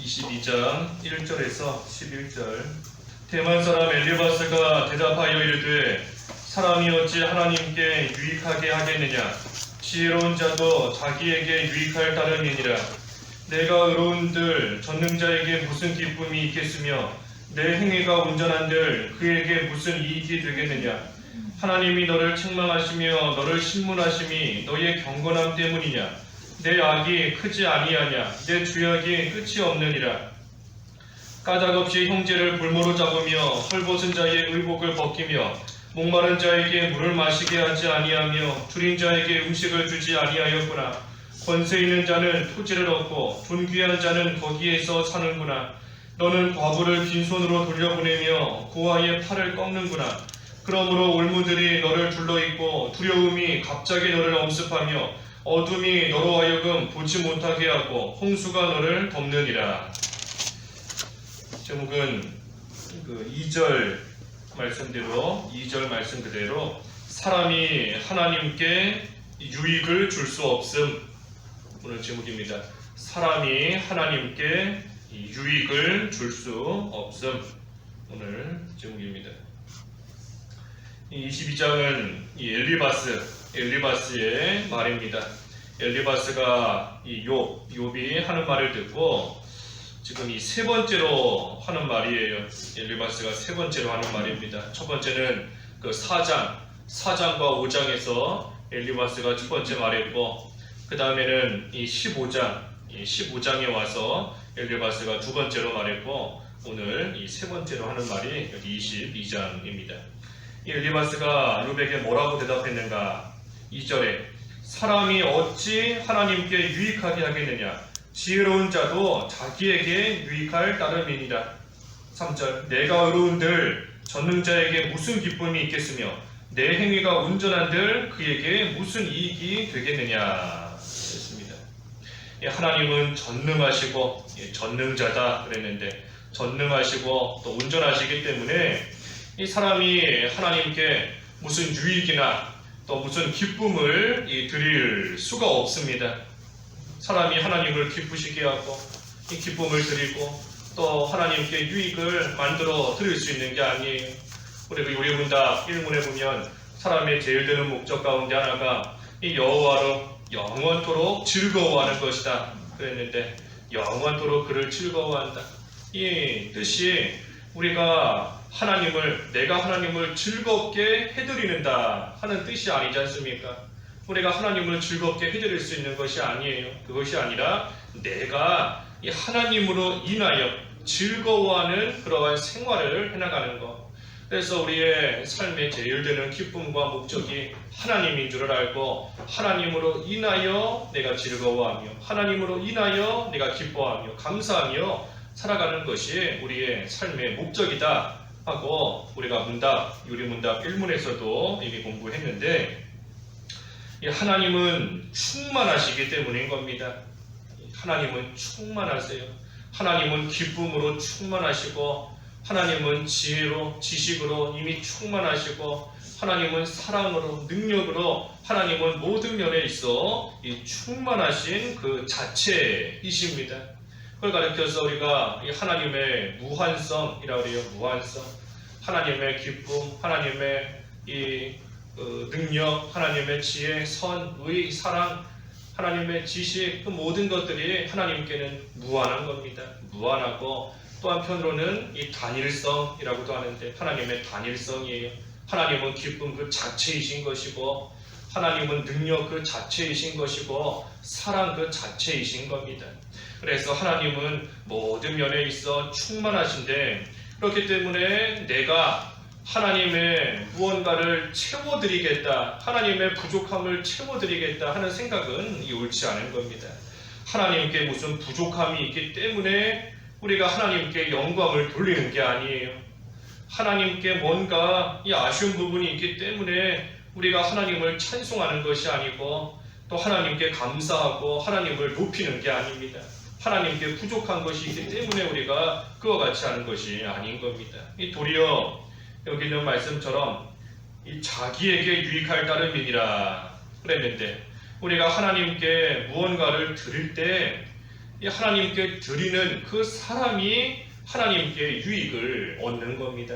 22장 1절에서 11절. 대만 사람 엘리바스가 대답하여 이르되 사람이 어찌 하나님께 유익하게 하겠느냐. 지혜로운 자도 자기에게 유익할 따름이니라. 내가 의로운들 전능자에게 무슨 기쁨이 있겠으며 내 행위가 온전한들 그에게 무슨 이익이 되겠느냐. 하나님이 너를 책망하시며 너를 신문하심이 너의 경건함 때문이냐. 내 악이 크지 아니하냐. 내 죄악이 끝이 없느니라. 까닭없이 형제를 볼모로 잡으며 헐벗은 자의 의복을 벗기며 목마른 자에게 물을 마시게 하지 아니하며 줄인 자에게 음식을 주지 아니하였구나. 권세 있는 자는 토지를 얻고 존귀한 자는 거기에서 사는구나. 너는 과부를 빈손으로 돌려보내며 고아의 팔을 꺾는구나. 그러므로 올무들이 너를 둘러있고 두려움이 갑자기 너를 엄습하며 어둠이 너로 하여금 보지 못하게 하고 홍수가 너를 덮느니라. 제목은 2절 말씀대로 2절 말씀 그대로 사람이 하나님께 유익을 줄 수 없음. 오늘 제목입니다. 사람이 하나님께 유익을 줄 수 없음. 오늘 제목입니다. 22장은 엘리바스의 말입니다. 엘리바스가 욥이 하는 말을 듣고 지금 이 세 번째로 하는 말이에요. 엘리바스가 세 번째로 하는 말입니다. 첫 번째는 그 4장과 5장에서 엘리바스가 첫 번째 말했고, 그 다음에는 이 15장에 와서 엘리바스가 두 번째로 말했고, 오늘 이 세 번째로 하는 말이 여기 22장입니다. 이 엘리바스가 욥에게 뭐라고 대답했는가? 2절에 사람이 어찌 하나님께 유익하게 하겠느냐. 지혜로운 자도 자기에게 유익할 따름이니라. 3절 내가 의로운들 전능자에게 무슨 기쁨이 있겠으며 내 행위가 온전한들 그에게 무슨 이익이 되겠느냐 했습니다. 하나님은 전능하시고 전능자다 그랬는데 전능하시고 또 온전하시기 때문에 이 사람이 하나님께 무슨 유익이나 또 무슨 기쁨을 드릴 수가 없습니다. 사람이 하나님을 기쁘시게 하고 이 기쁨을 드리고 또 하나님께 유익을 만들어 드릴 수 있는 게 아니에요. 우리 요리문답 1문에 보면 사람의 제일 드는 목적 가운데 하나가 이 여호와로 영원토록 즐거워하는 것이다 그랬는데 영원토록 그를 즐거워한다. 이 뜻이 우리가 내가 하나님을 즐겁게 해드리는다 하는 뜻이 아니지 않습니까? 우리가 하나님을 즐겁게 해드릴 수 있는 것이 아니에요. 그것이 아니라 내가 이 하나님으로 인하여 즐거워하는 그러한 생활을 해나가는 것. 그래서 우리의 삶의 제일 되는 기쁨과 목적이 하나님인 줄을 알고 하나님으로 인하여 내가 즐거워하며 하나님으로 인하여 내가 기뻐하며 감사하며 살아가는 것이 우리의 삶의 목적이다 하고 우리가 요리문답 1문에서도 이미 공부했는데 하나님은 충만하시기 때문인 겁니다. 하나님은 충만하세요. 하나님은 기쁨으로 충만하시고 하나님은 지혜로 지식으로 이미 충만하시고 하나님은 사랑으로 능력으로 하나님은 모든 면에 있어 이 충만하신 그 자체이십니다. 그걸 가르쳐서 우리가 이 하나님의 무한성이라고 해요. 무한성. 하나님의 기쁨, 하나님의 이 능력, 하나님의 지혜, 선, 의, 사랑, 하나님의 지식, 그 모든 것들이 하나님께는 무한한 겁니다. 무한하고 또 한편으로는 이 단일성이라고도 하는데 하나님의 단일성이에요. 하나님은 기쁨 그 자체이신 것이고 하나님은 능력 그 자체이신 것이고 사랑 그 자체이신 겁니다. 그래서 하나님은 모든 면에 있어 충만하신데 그렇기 때문에 내가 하나님의 무언가를 채워드리겠다, 하나님의 부족함을 채워드리겠다 하는 생각은 옳지 않은 겁니다. 하나님께 무슨 부족함이 있기 때문에 우리가 하나님께 영광을 돌리는 게 아니에요. 하나님께 뭔가 이 아쉬운 부분이 있기 때문에 우리가 하나님을 찬송하는 것이 아니고 또 하나님께 감사하고 하나님을 높이는 게 아닙니다. 하나님께 부족한 것이 있기 때문에 우리가 그와 같이 하는 것이 아닌 겁니다. 이 도리어 여기 있는 말씀처럼 이 자기에게 유익할 따름이니라 그랬는데 우리가 하나님께 무언가를 드릴 때 이 하나님께 드리는 그 사람이 하나님께 유익을 얻는 겁니다.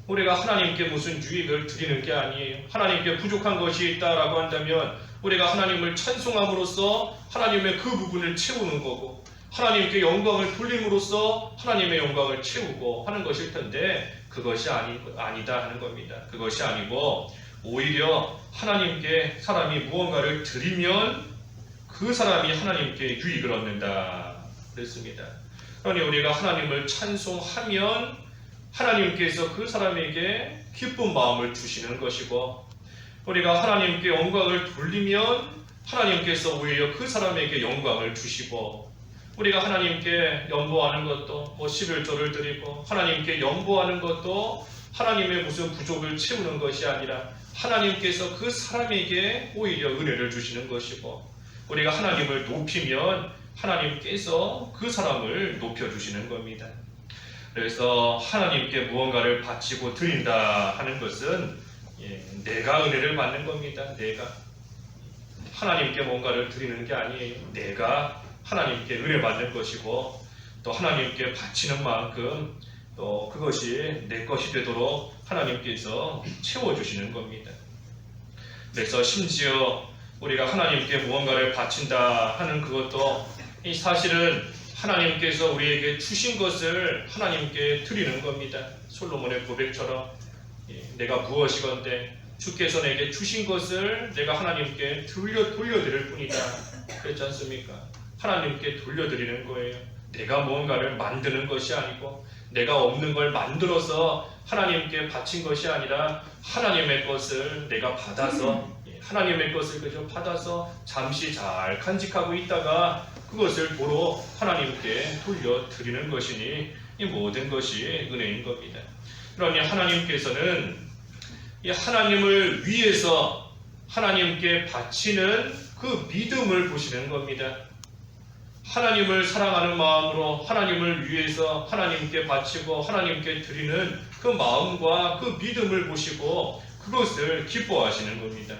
우리가 하나님께 무슨 유익을 드리는 게 아니에요. 하나님께 부족한 것이 있다라고 한다면 우리가 하나님을 찬송함으로써 하나님의 그 부분을 채우는 거고, 하나님께 영광을 돌림으로써 하나님의 영광을 채우고 하는 것일 텐데, 그것이 아니다 하는 겁니다. 그것이 아니고 오히려 하나님께 사람이 무언가를 드리면 그 사람이 하나님께 유익을 얻는다 그랬습니다. 그러니 우리가 하나님을 찬송하면 하나님께서 그 사람에게 기쁜 마음을 주시는 것이고, 우리가 하나님께 영광을 돌리면 하나님께서 오히려 그 사람에게 영광을 주시고, 우리가 하나님께 연보하는 것도 11조를 드리고 하나님께 연보하는 것도 하나님의 무슨 부족을 채우는 것이 아니라 하나님께서 그 사람에게 오히려 은혜를 주시는 것이고, 우리가 하나님을 높이면 하나님께서 그 사람을 높여주시는 겁니다. 그래서 하나님께 무언가를 바치고 드린다 하는 것은 내가 은혜를 받는 겁니다. 내가 하나님께 뭔가를 드리는 게 아니에요. 내가 하나님께 은혜 받는 것이고, 또 하나님께 바치는 만큼 또 그것이 내 것이 되도록 하나님께서 채워주시는 겁니다. 그래서 심지어 우리가 하나님께 무언가를 바친다 하는 그것도 이 사실은 하나님께서 우리에게 주신 것을 하나님께 드리는 겁니다. 솔로몬의 고백처럼 내가 무엇이건대 주께서 내게 주신 것을 내가 하나님께 돌려드릴 뿐이다 그랬지 않습니까? 하나님께 돌려드리는 거예요. 내가 무언가를 만드는 것이 아니고 내가 없는 걸 만들어서 하나님께 바친 것이 아니라 하나님의 것을 내가 받아서 하나님의 것을 그저 받아서 잠시 잘 간직하고 있다가 그것을 도로 하나님께 돌려드리는 것이니 이 모든 것이 은혜인 겁니다. 그러니 하나님께서는 이 하나님을 위해서 하나님께 바치는 그 믿음을 보시는 겁니다. 하나님을 사랑하는 마음으로 하나님을 위해서 하나님께 바치고 하나님께 드리는 그 마음과 그 믿음을 보시고 그것을 기뻐하시는 겁니다.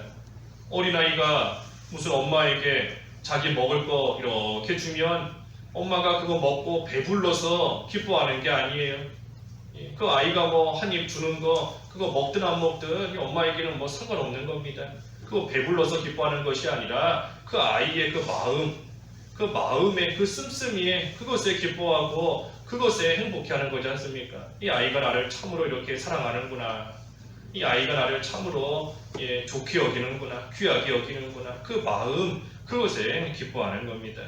어린아이가 무슨 엄마에게 자기 먹을 거 이렇게 주면 엄마가 그거 먹고 배불러서 기뻐하는 게 아니에요. 그 아이가 뭐 한 입 주는 거 그거 먹든 안 먹든 엄마에게는 뭐 상관없는 겁니다. 그거 배불러서 기뻐하는 것이 아니라 그 아이의 그 마음의 그 씀씀이에 그것에 기뻐하고 그것에 행복해하는 거지 않습니까? 이 아이가 나를 참으로 이렇게 사랑하는구나. 이 아이가 나를 참으로 좋게 여기는구나. 귀하게 여기는구나. 그 마음 그것에 기뻐하는 겁니다.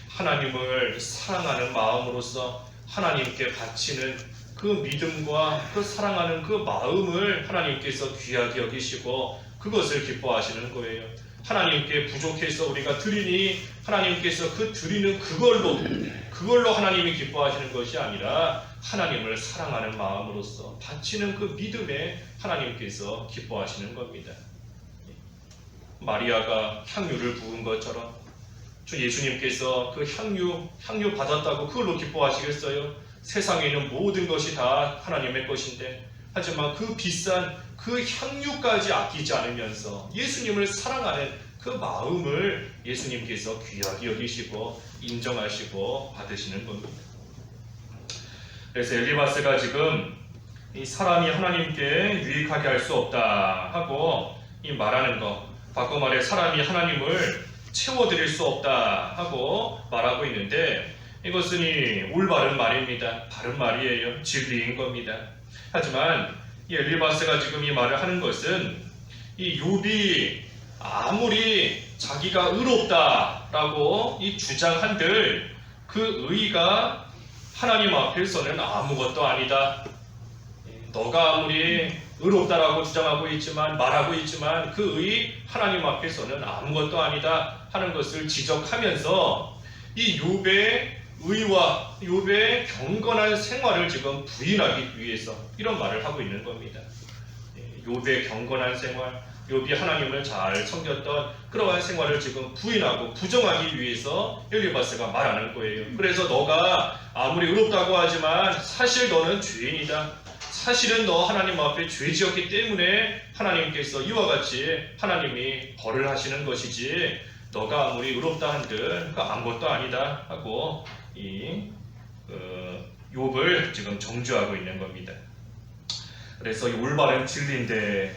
하나님을 사랑하는 마음으로서 하나님께 바치는 그 믿음과 그 사랑하는 그 마음을 하나님께서 귀하게 여기시고 그것을 기뻐하시는 거예요. 하나님께 부족해서 우리가 드리니 하나님께서 그 드리는 그걸로 하나님이 기뻐하시는 것이 아니라 하나님을 사랑하는 마음으로서 바치는 그 믿음에 하나님께서 기뻐하시는 겁니다. 마리아가 향유를 부은 것처럼 주 예수님께서 그 향유 받았다고 그걸로 기뻐하시겠어요? 세상에 있는 모든 것이 다 하나님의 것인데, 하지만 그 비싼 그 향유까지 아끼지 않으면서 예수님을 사랑하는 그 마음을 예수님께서 귀하게 여기시고 인정하시고 받으시는 겁니다. 그래서 엘리바스가 지금 이 사람이 하나님께 유익하게 할 수 없다 하고 이 말하는 거, 바꿔 말해 사람이 하나님을 채워드릴 수 없다 하고 말하고 있는데, 이것은 이 올바른 말입니다. 바른 말이에요. 진리인 겁니다. 하지만 이 엘리바스가 지금 이 말을 하는 것은 이 욥이 아무리 자기가 의롭다라고 이 주장한들 그 의가 하나님 앞에서는 아무것도 아니다. 너가 아무리 의롭다라고 주장하고 있지만 말하고 있지만 그 의 하나님 앞에서는 아무것도 아니다 하는 것을 지적하면서 이 욥의 의와 욥의 경건한 생활을 지금 부인하기 위해서 이런 말을 하고 있는 겁니다. 욥의 경건한 생활, 욥이 하나님을 잘 섬겼던 그러한 생활을 지금 부인하고 부정하기 위해서 엘리바스가 말하는 거예요. 그래서 너가 아무리 의롭다고 하지만 사실 너는 죄인이다. 사실은 너 하나님 앞에 죄 지었기 때문에 하나님께서 이와 같이 하나님이 벌을 하시는 것이지, 너가 아무리 의롭다 한들 그 아무것도 아니다 하고 이 욥을 지금 정죄하고 있는 겁니다. 그래서 이 올바른 진리인데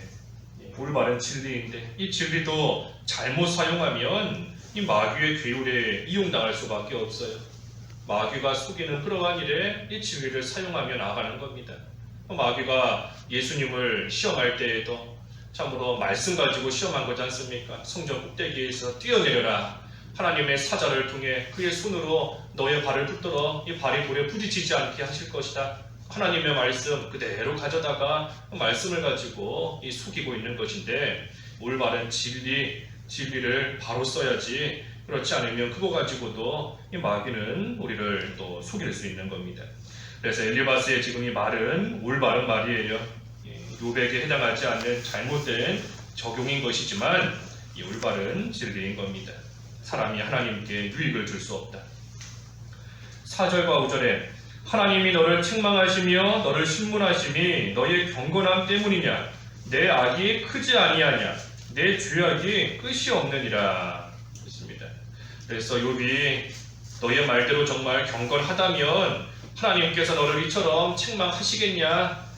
이 진리도 잘못 사용하면 이 마귀의 괴율에 이용당할 수밖에 없어요. 마귀가 속이는 그러한 일에 이 진리를 사용하며 나가는 겁니다. 마귀가 예수님을 시험할 때에도 참으로 말씀 가지고 시험한 거지 않습니까? 성전 꼭대기에서 뛰어내려라. 하나님의 사자를 통해 그의 손으로 너의 발을 붙들어 이 발이 돌에 부딪히지 않게 하실 것이다. 하나님의 말씀 그대로 가져다가 말씀을 가지고 이 속이고 있는 것인데 올바른 진리를 바로 써야지. 그렇지 않으면 그거 가지고도 이 마귀는 우리를 또 속일 수 있는 겁니다. 그래서 엘리바스의 지금 이 말은 올바른 말이에요. 욥에게 해당하지 않는 잘못된 적용인 것이지만 이 올바른 진리인 겁니다. 사람이 하나님께 유익을 줄 수 없다. 4절과 5절에 하나님이 너를 책망하시며 너를 신문하심이 너의 경건함 때문이냐? 내 악이 크지 아니하냐? 내 죄악이 끝이 없느니라. 그렇습니다. 그래서 욥이 너의 말대로 정말 경건하다면 하나님께서 너를 이처럼 책망하시겠냐?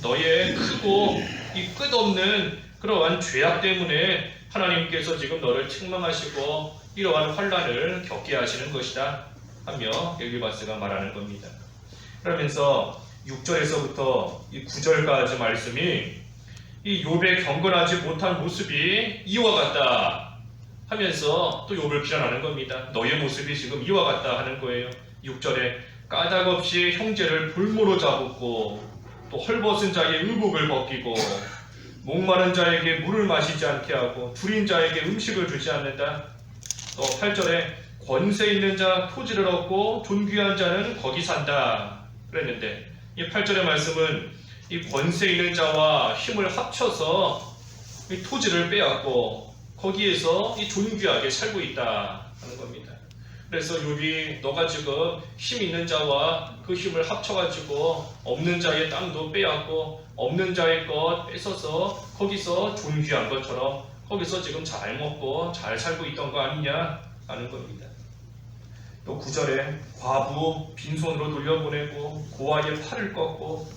너의 크고 이 끝없는 그러한 죄악 때문에 하나님께서 지금 너를 책망하시고 이러한 환난을 겪게 하시는 것이다 하며 엘리바스가 말하는 겁니다. 그러면서 6절에서부터 이 9절까지 말씀이 이 욥의 경건하지 못한 모습이 이와 같다 하면서 또 욥을 비난하는 겁니다. 너의 모습이 지금 이와 같다 하는 거예요. 6절에 까닭없이 형제를 볼모로 잡고 또 헐벗은 자의 의복을 벗기고 목마른 자에게 물을 마시지 않게 하고 줄인 자에게 음식을 주지 않는다. 또 8절에 권세 있는 자 토지를 얻고 존귀한 자는 거기 산다 그랬는데 이 8절의 말씀은 이 권세 있는 자와 힘을 합쳐서 이 토지를 빼앗고 거기에서 이 존귀하게 살고 있다 하는 겁니다. 그래서 욥이 너가 지금 힘 있는 자와 그 힘을 합쳐가지고 없는 자의 땅도 빼앗고 없는 자의 것 뺏어서 거기서 존귀한 것처럼 거기서 지금 잘 먹고 잘 살고 있던 거 아니냐 하는 겁니다. 또 9절에 과부 빈손으로 돌려보내고 고아의 팔을 꺾고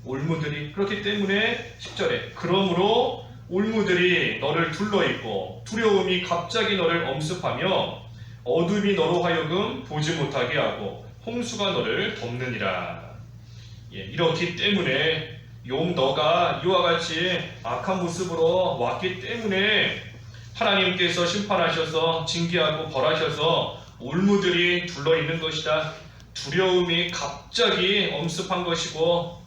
올무들이 그렇기 때문에 10절에 그러므로 올무들이 너를 둘러있고 두려움이 갑자기 너를 엄습하며 어둠이 너로 하여금 보지 못하게 하고 홍수가 너를 덮느니라. 이렇기 때문에 욥 너가 이와 같이 악한 모습으로 왔기 때문에 하나님께서 심판하셔서 징계하고 벌하셔서 올무들이 둘러있는 것이다. 두려움이 갑자기 엄습한 것이고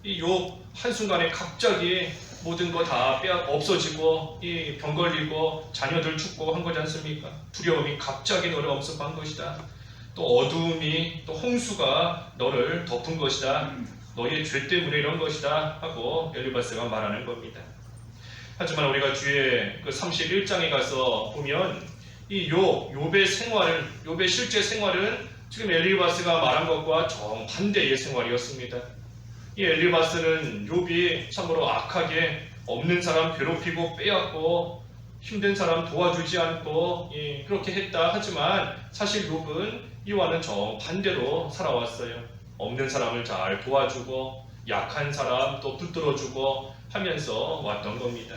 이 욥 한순간에 갑자기 모든 거 다 없어지고 이 병 걸리고 자녀들 죽고 한 거지 않습니까? 두려움이 갑자기 너를 엄습한 것이다. 또 어두움이 또 홍수가 너를 덮은 것이다. 너의 죄 때문에 이런 것이다 하고 엘리바스가 말하는 겁니다. 하지만 우리가 뒤에 그 31장에 가서 보면 이 욥의 실제 생활은 지금 엘리바스가 말한 것과 정반대의 생활이었습니다. 이 엘리바스는 욥이 참으로 악하게 없는 사람 괴롭히고 빼앗고 힘든 사람 도와주지 않고 그렇게 했다 하지만 사실 욥은 이와는 정반대로 살아왔어요. 없는 사람을 잘 도와주고 약한 사람 또 붙들어주고 하면서 왔던 겁니다.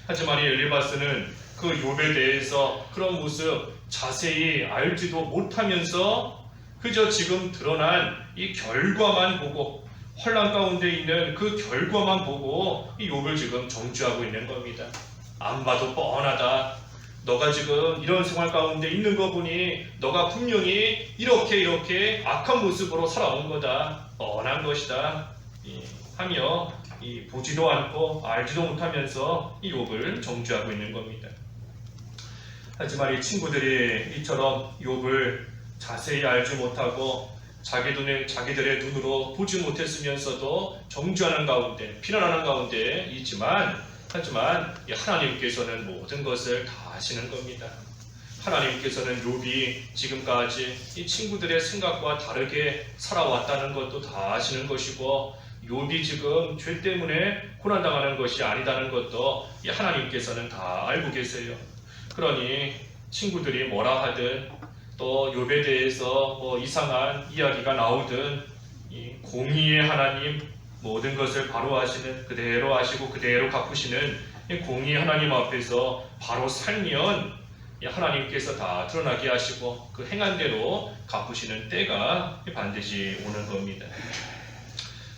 하지만 이 엘리바스는 그 욥에 대해서 그런 모습 자세히 알지도 못하면서 그저 지금 드러난 이 결과만 보고 혼란 가운데 있는 그 결과만 보고 이 욥을 지금 정죄하고 있는 겁니다. 안 봐도 뻔하다. 너가 지금 이런 생활 가운데 있는 거 보니 너가 분명히 이렇게 악한 모습으로 살아온 거다. 뻔한 것이다. 하며 보지도 않고 알지도 못하면서 이 욥을 정죄하고 있는 겁니다. 하지만 이 친구들이 이처럼 욥을 자세히 알지 못하고 자기들의 눈으로 보지 못했으면서도 정죄하는 가운데 비난하는 가운데 있지만 하지만 하나님께서는 모든 것을 다 아시는 겁니다. 하나님께서는 욥이 지금까지 이 친구들의 생각과 다르게 살아왔다는 것도 다 아시는 것이고 욥이 지금 죄 때문에 고난당하는 것이 아니다는 것도 하나님께서는 다 알고 계세요. 그러니 친구들이 뭐라 하든 또 욥에 대해서 뭐 이상한 이야기가 나오든 이 공의의 하나님, 모든 것을 바로 하시는, 그대로 하시고 그대로 갚으시는 이 공의의 하나님 앞에서 바로 살면 하나님께서 다 드러나게 하시고 그 행한 대로 갚으시는 때가 반드시 오는 겁니다.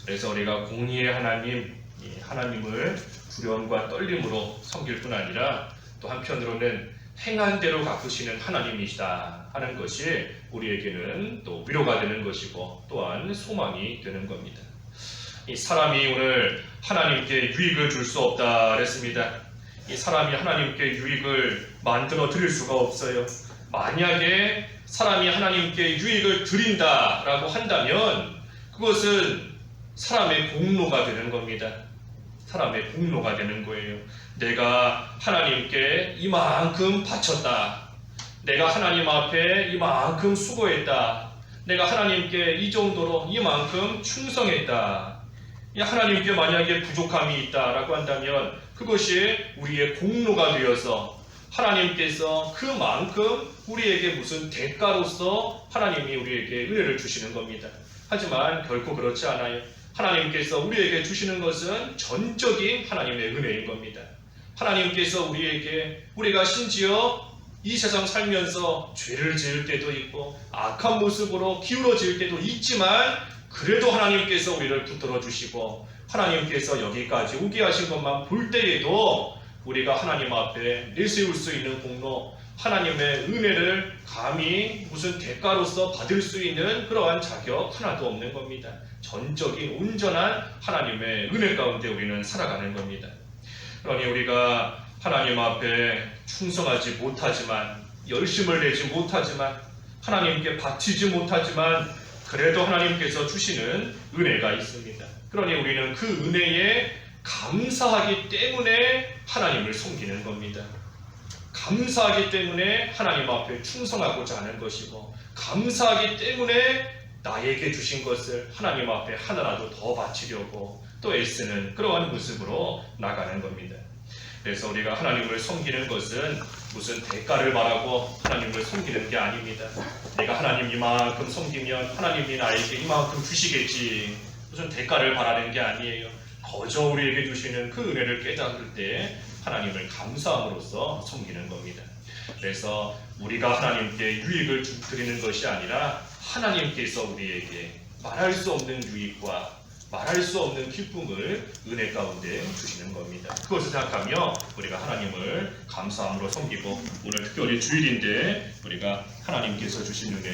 그래서 우리가 공의의 하나님, 하나님을 두려움과 떨림으로 섬길 뿐 아니라 또 한편으로는 행한 대로 갚으시는 하나님이시다 하는 것이 우리에게는 또 위로가 되는 것이고 또한 소망이 되는 겁니다. 이 사람이 오늘 하나님께 유익을 줄 수 없다 그랬습니다. 이 사람이 하나님께 유익을 만들어 드릴 수가 없어요. 만약에 사람이 하나님께 유익을 드린다라고 한다면 그것은 사람의 공로가 되는 겁니다. 사람의 공로가 되는 거예요. 내가 하나님께 이만큼 바쳤다. 내가 하나님 앞에 이만큼 수고했다. 내가 하나님께 이 정도로 이만큼 충성했다. 하나님께 만약에 부족함이 있다라고 한다면 그것이 우리의 공로가 되어서 하나님께서 그만큼 우리에게 무슨 대가로서 하나님이 우리에게 은혜를 주시는 겁니다. 하지만 결코 그렇지 않아요. 하나님께서 우리에게 주시는 것은 전적인 하나님의 은혜인 겁니다. 하나님께서 우리가 심지어 이 세상 살면서 죄를 지을 때도 있고 악한 모습으로 기울어질 때도 있지만 그래도 하나님께서 우리를 붙들어 주시고 하나님께서 여기까지 오게 하신 것만 볼 때에도 우리가 하나님 앞에 내세울 수 있는 공로, 하나님의 은혜를 감히 무슨 대가로서 받을 수 있는 그러한 자격 하나도 없는 겁니다. 전적인 온전한 하나님의 은혜 가운데 우리는 살아가는 겁니다. 그러니 우리가 하나님 앞에 충성하지 못하지만, 열심을 내지 못하지만, 하나님께 바치지 못하지만 그래도 하나님께서 주시는 은혜가 있습니다. 그러니 우리는 그 은혜에 감사하기 때문에 하나님을 섬기는 겁니다. 감사하기 때문에 하나님 앞에 충성하고자 하는 것이고, 감사하기 때문에 나에게 주신 것을 하나님 앞에 하나라도 더 바치려고 또 애쓰는 그러한 모습으로 나가는 겁니다. 그래서 우리가 하나님을 섬기는 것은 무슨 대가를 바라고 하나님을 섬기는 게 아닙니다. 내가 하나님 이만큼 섬기면 하나님이 나에게 이만큼 주시겠지, 무슨 대가를 바라는 게 아니에요. 거저 우리에게 주시는 그 은혜를 깨닫을 때 하나님을 감사함으로써 섬기는 겁니다. 그래서 우리가 하나님께 유익을 드리는 것이 아니라 하나님께서 우리에게 말할 수 없는 유익과 말할 수 없는 기쁨을 은혜 가운데 주시는 겁니다. 그것을 생각하며 우리가 하나님을 감사함으로 섬기고, 오늘 특별히 주일인데 우리가 하나님께서 주신 은혜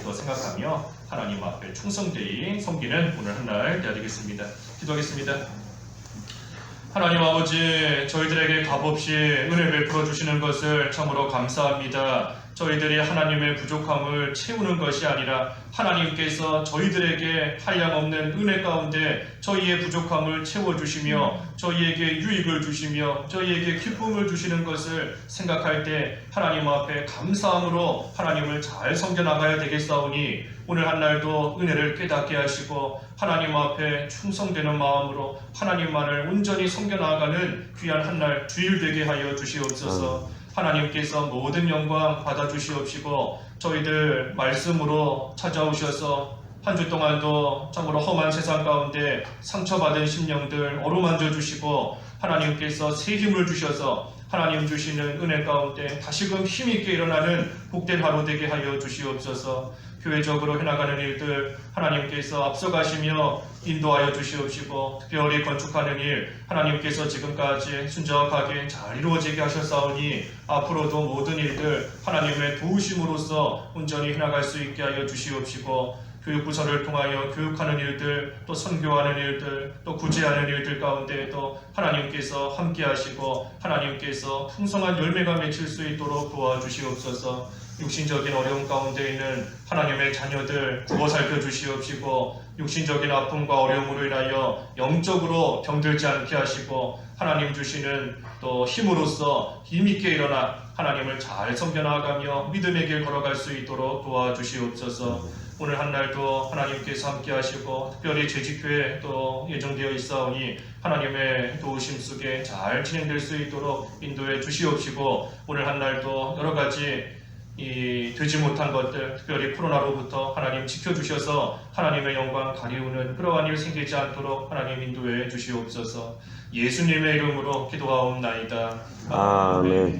더 생각하며 하나님 앞에 충성되이 섬기는 오늘 한날 되어야 되겠습니다. 기도하겠습니다. 하나님 아버지, 저희들에게 값없이 은혜 베풀어 주시는 것을 참으로 감사합니다. 저희들이 하나님의 부족함을 채우는 것이 아니라 하나님께서 저희들에게 한량없는 은혜 가운데 저희의 부족함을 채워주시며 저희에게 유익을 주시며 저희에게 기쁨을 주시는 것을 생각할 때 하나님 앞에 감사함으로 하나님을 잘 섬겨나가야 되겠사오니, 오늘 한날도 은혜를 깨닫게 하시고 하나님 앞에 충성되는 마음으로 하나님만을 온전히 섬겨나가는 귀한 한날 주일 되게 하여 주시옵소서. 하나님께서 모든 영광 받아주시옵시고 저희들 말씀으로 찾아오셔서 한 주 동안도 참으로 험한 세상 가운데 상처받은 심령들 어루만져 주시고 하나님께서 새 힘을 주셔서 하나님 주시는 은혜 가운데 다시금 힘있게 일어나는 복된 하루 되게 하여 주시옵소서. 교회적으로 해나가는 일들 하나님께서 앞서가시며 인도하여 주시옵시고, 특별히 건축하는 일 하나님께서 지금까지 순적하게 잘 이루어지게 하셨사오니 앞으로도 모든 일들 하나님의 도우심으로써 온전히 해나갈 수 있게 하여 주시옵시고, 교육부서를 통하여 교육하는 일들, 또 선교하는 일들, 또 구제하는 일들 가운데에도 하나님께서 함께 하시고 하나님께서 풍성한 열매가 맺힐 수 있도록 도와주시옵소서. 육신적인 어려움 가운데 있는 하나님의 자녀들 구워 살펴주시옵시고, 육신적인 아픔과 어려움으로 인하여 영적으로 병들지 않게 하시고 하나님 주시는 또 힘으로써 힘있게 일어나 하나님을 잘 섬겨나가며 믿음의 길 걸어갈 수 있도록 도와주시옵소서. 오늘 한 날도 하나님께서 함께 하시고 특별히 재직교회 또 예정되어 있사오니 하나님의 도우심 속에 잘 진행될 수 있도록 인도해 주시옵시고 오늘 한 날도 여러 가지 되지 못한 것들 특별히 코로나로부터 하나님 지켜주셔서 하나님의 영광 가리우는 그러한 일 생기지 않도록 하나님 인도해 주시옵소서. 예수님의 이름으로 기도하옵나이다. 아멘.